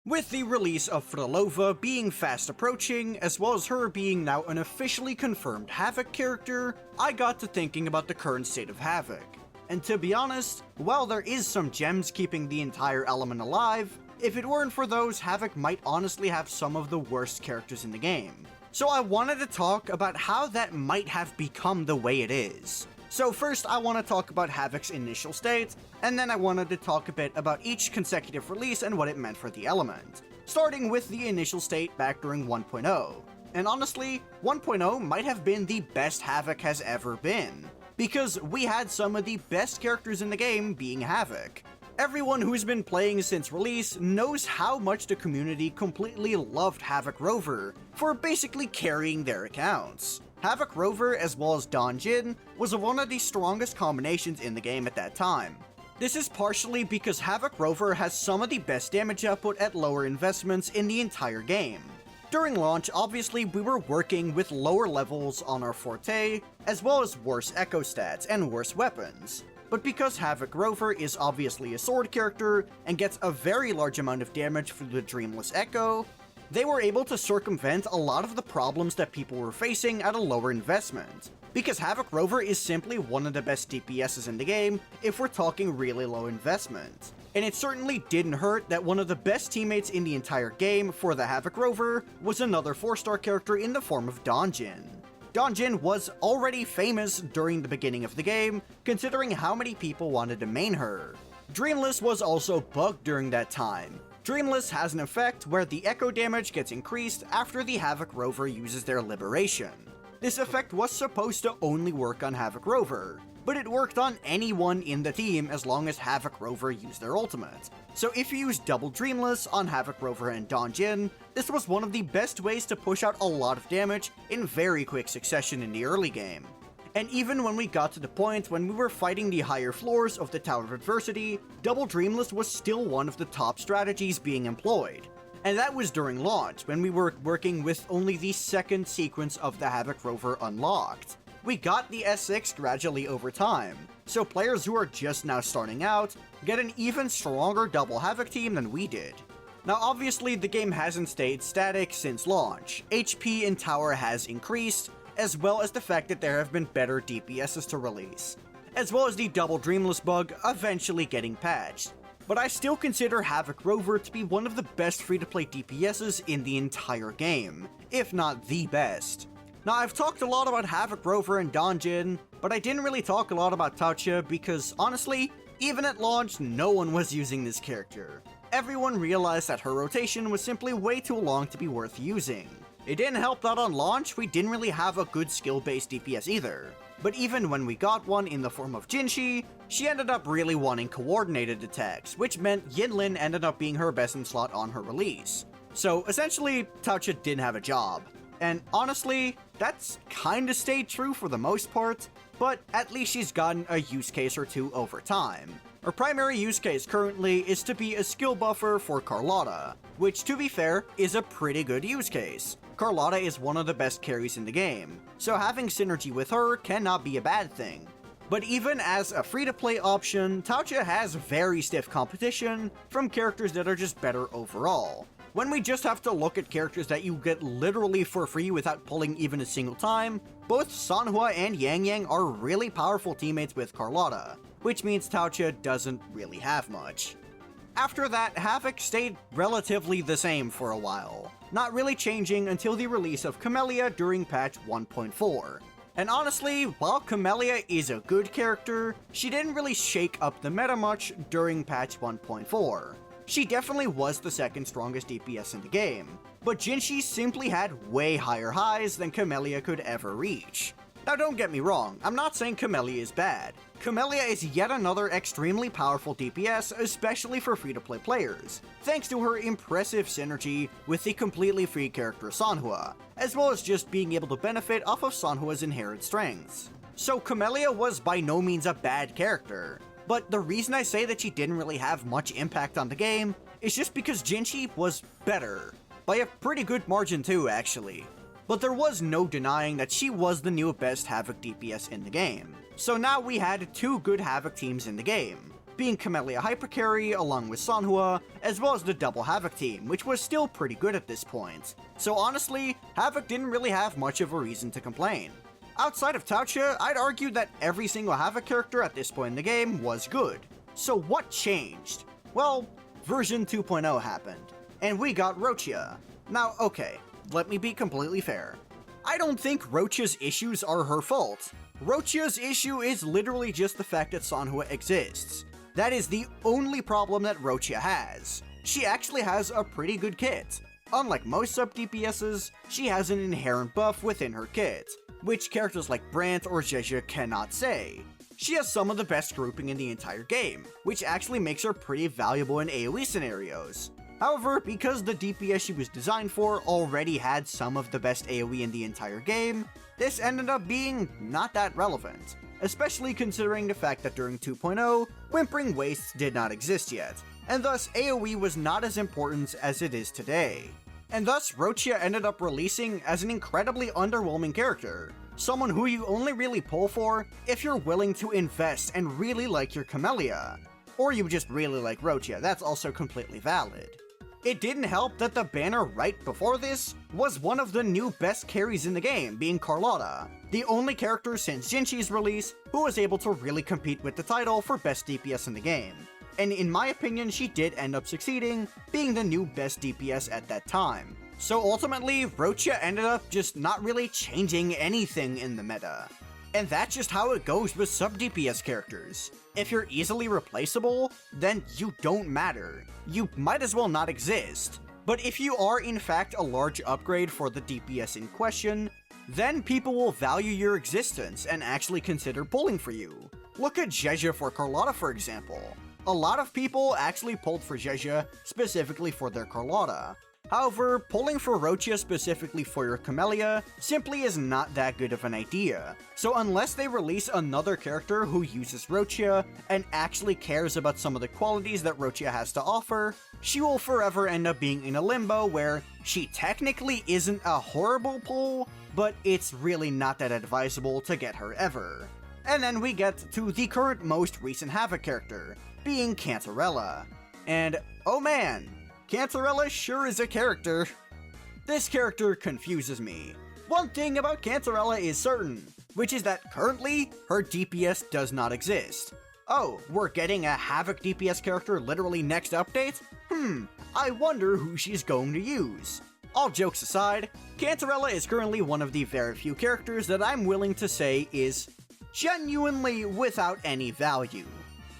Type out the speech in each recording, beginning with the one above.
With the release of Phrolovawuwa being fast approaching, as well as her being now an officially confirmed Havoc character, I got to thinking about the current state of Havoc. And to be honest, while there is some gems keeping the entire element alive, if it weren't for those, Havoc might honestly have some of the worst characters in the game. So I wanted to talk about how that might have become the way it is. So first I want to talk about Havoc's initial state, and then I wanted to talk a bit about each consecutive release and what it meant for the element. Starting with the initial state back during 1.0. And honestly, 1.0 might have been the best Havoc has ever been, because we had some of the best characters in the game being Havoc. Everyone who's been playing since release knows how much the community completely loved Havoc Rover for basically carrying their accounts. Havoc Rover as well as Don Jin was one of the strongest combinations in the game at that time. This is partially because Havoc Rover has some of the best damage output at lower investments in the entire game. During launch, obviously we were working with lower levels on our forte, as well as worse echo stats and worse weapons. But because Havoc Rover is obviously a sword character and gets a very large amount of damage through the Dreamless Echo, they were able to circumvent a lot of the problems that people were facing at a lower investment. Because Havoc Rover is simply one of the best DPSs in the game if we're talking really low investment. And it certainly didn't hurt that one of the best teammates in the entire game for the Havoc Rover was another 4-star character in the form of Don Jin. Don Jin was already famous during the beginning of the game, considering how many people wanted to main her. Dreamless was also bugged during that time. Dreamless has an effect where the echo damage gets increased after the Havoc Rover uses their liberation. This effect was supposed to only work on Havoc Rover, but it worked on anyone in the team as long as Havoc Rover used their ultimate. So if you use double Dreamless on Havoc Rover and Don Jin, this was one of the best ways to push out a lot of damage in very quick succession in the early game. And even when we got to the point when we were fighting the higher floors of the Tower of Adversity, double Dreamless was still one of the top strategies being employed. And that was during launch, when we were working with only the second sequence of the Havoc Rover unlocked. We got the S6 gradually over time, so players who are just now starting out get an even stronger double Havoc team than we did. Now obviously the game hasn't stayed static since launch. HP in Tower has increased, as well as the fact that there have been better DPSs to release, as well as the double Dreamless bug eventually getting patched. But I still consider Havoc Rover to be one of the best free-to-play DPSs in the entire game, if not the best. Now I've talked a lot about Havoc Rover and Don Jin, but I didn't really talk a lot about Thundah because honestly, even at launch, no one was using this character. Everyone realized that her rotation was simply way too long to be worth using. It didn't help that on launch, we didn't really have a good skill-based DPS either. But even when we got one in the form of Jinshi, she ended up really wanting coordinated attacks, which meant Yinlin ended up being her best in slot on her release. So essentially, Thundah didn't have a job. And honestly, that's kinda stayed true for the most part, but at least she's gotten a use case or two over time. Her primary use case currently is to be a skill buffer for Carlotta, which to be fair, is a pretty good use case. Carlotta is one of the best carries in the game, so having synergy with her cannot be a bad thing. But even as a free-to-play option, Thundah has very stiff competition from characters that are just better overall. When we just have to look at characters that you get literally for free without pulling even a single time, both Sanhua and Yang Yang are really powerful teammates with Carlotta, which means Thundah doesn't really have much. After that, Havoc stayed relatively the same for a while, not really changing until the release of Camellya during patch 1.4. And honestly, while Camellya is a good character, she didn't really shake up the meta much during patch 1.4. She definitely was the second strongest DPS in the game, but Jinshi simply had way higher highs than Camellya could ever reach. Now don't get me wrong, I'm not saying Camellya is bad. Camellya is yet another extremely powerful DPS, especially for free-to-play players, thanks to her impressive synergy with the completely free character Sanhua, as well as just being able to benefit off of Sanhua's inherent strengths. So Camellya was by no means a bad character, but the reason I say that she didn't really have much impact on the game is just because Jinshi was better, by a pretty good margin too actually. But there was no denying that she was the new best Havoc DPS in the game. So now we had two good Havoc teams in the game. being Camellya Hypercarry along with Thundah, as well as the double Havoc team, which was still pretty good at this point. So honestly, Havoc didn't really have much of a reason to complain. Outside of Taucha, I'd argue that every single Havoc character at this point in the game was good. So what changed? Well, version 2.0 happened, and we got Roccia. Now, okay, let me be completely fair. I don't think Roccia's issues are her fault. Roccia's issue is literally just the fact that Thundah exists. That is the only problem that Roccia has. She actually has a pretty good kit. Unlike most sub-DPSs, she has an inherent buff within her kit, which characters like Brant or Zhezha cannot say. She has some of the best grouping in the entire game, which actually makes her pretty valuable in AoE scenarios. However, because the DPS she was designed for already had some of the best AoE in the entire game, this ended up being not that relevant, especially considering the fact that during 2.0, Whimpering Wastes did not exist yet, and thus AoE was not as important as it is today. And thus, Roccia ended up releasing as an incredibly underwhelming character, someone who you only really pull for if you're willing to invest and really like your Camellya. Or you just really like Roccia, that's also completely valid. It didn't help that the banner right before this was one of the new best carries in the game, being Carlotta, the only character since Jinshi's release who was able to really compete with the title for best DPS in the game. And in my opinion, she did end up succeeding, being the new best DPS at that time. So ultimately, Roccia ended up just not really changing anything in the meta. And that's just how it goes with sub-DPS characters. If you're easily replaceable, then you don't matter. You might as well not exist. But if you are in fact a large upgrade for the DPS in question, then people will value your existence and actually consider pulling for you. Look at Zhezha for Carlotta, for example. A lot of people actually pulled for Zhezha specifically for their Carlotta. However, pulling for Roccia specifically for your Camellya simply is not that good of an idea. So unless they release another character who uses Roccia and actually cares about some of the qualities that Roccia has to offer, she will forever end up being in a limbo where she technically isn't a horrible pull, but it's really not that advisable to get her ever. And then we get to the current most recent Havoc character, being Cantarella. And oh man, Cantarella sure is a character. This character confuses me. One thing about Cantarella is certain, which is that currently, her DPS does not exist. Oh, we're getting a Havoc DPS character literally next update? I wonder who she's going to use. All jokes aside, Cantarella is currently one of the very few characters that I'm willing to say is genuinely without any value.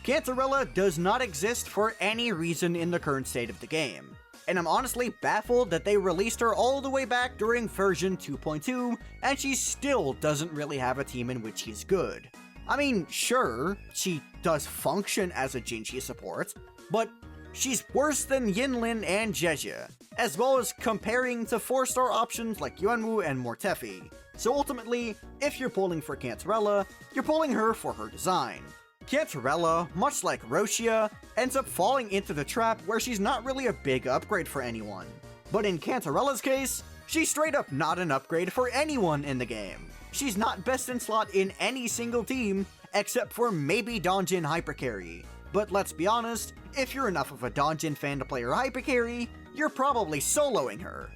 Cantarella does not exist for any reason in the current state of the game, and I'm honestly baffled that they released her all the way back during version 2.2, and she still doesn't really have a team in which she's good. I mean, sure, she does function as a Jinshi support, but she's worse than Yinlin and Zhezha, as well as comparing to 4-star options like Yuanwu and Mortefi. So ultimately, if you're pulling for Cantarella, you're pulling her for her design. Cantarella, much like Roccia, ends up falling into the trap where she's not really a big upgrade for anyone. But in Cantarella's case, she's straight up not an upgrade for anyone in the game. She's not best in slot in any single team, except for maybe Donjin Hypercarry. But let's be honest, if you're enough of a Donjin fan to play her Hypercarry, you're probably soloing her.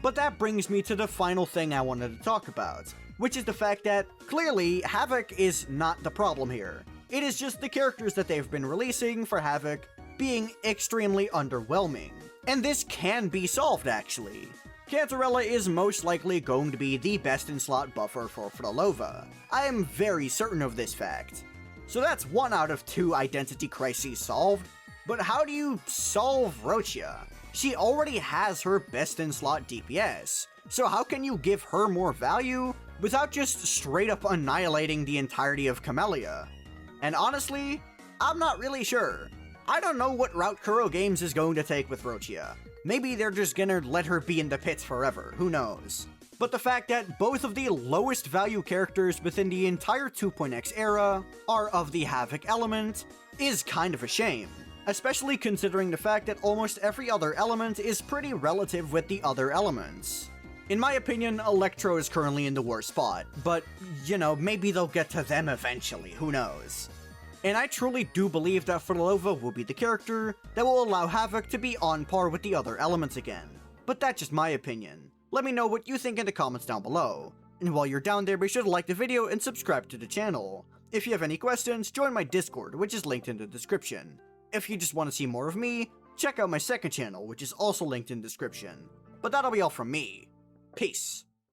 But that brings me to the final thing I wanted to talk about, which is the fact that, clearly, Havoc is not the problem here. It is just the characters that they've been releasing for Havoc being extremely underwhelming. And this can be solved, actually. Cantarella is most likely going to be the best in slot buffer for Phrolovawuwa. I am very certain of this fact. So that's 1 out of 2 identity crises solved, but how do you solve Roccia? She already has her best in slot DPS, so how can you give her more value without just straight up annihilating the entirety of Camellya? And honestly, I'm not really sure. I don't know what route Kuro Games is going to take with Roccia. Maybe they're just gonna let her be in the pits forever, who knows. But the fact that both of the lowest value characters within the entire 2.x era are of the Havoc element is kind of a shame, especially considering the fact that almost every other element is pretty relative with the other elements. In my opinion, Electro is currently in the worst spot, but, you know, maybe they'll get to them eventually, who knows. And I truly do believe that Phrolovawuwa will be the character that will allow Havoc to be on par with the other elements again. But that's just my opinion. Let me know what you think in the comments down below. And while you're down there, be sure to like the video and subscribe to the channel. If you have any questions, join my Discord, which is linked in the description. If you just want to see more of me, check out my second channel, which is also linked in the description. But that'll be all from me. Peace.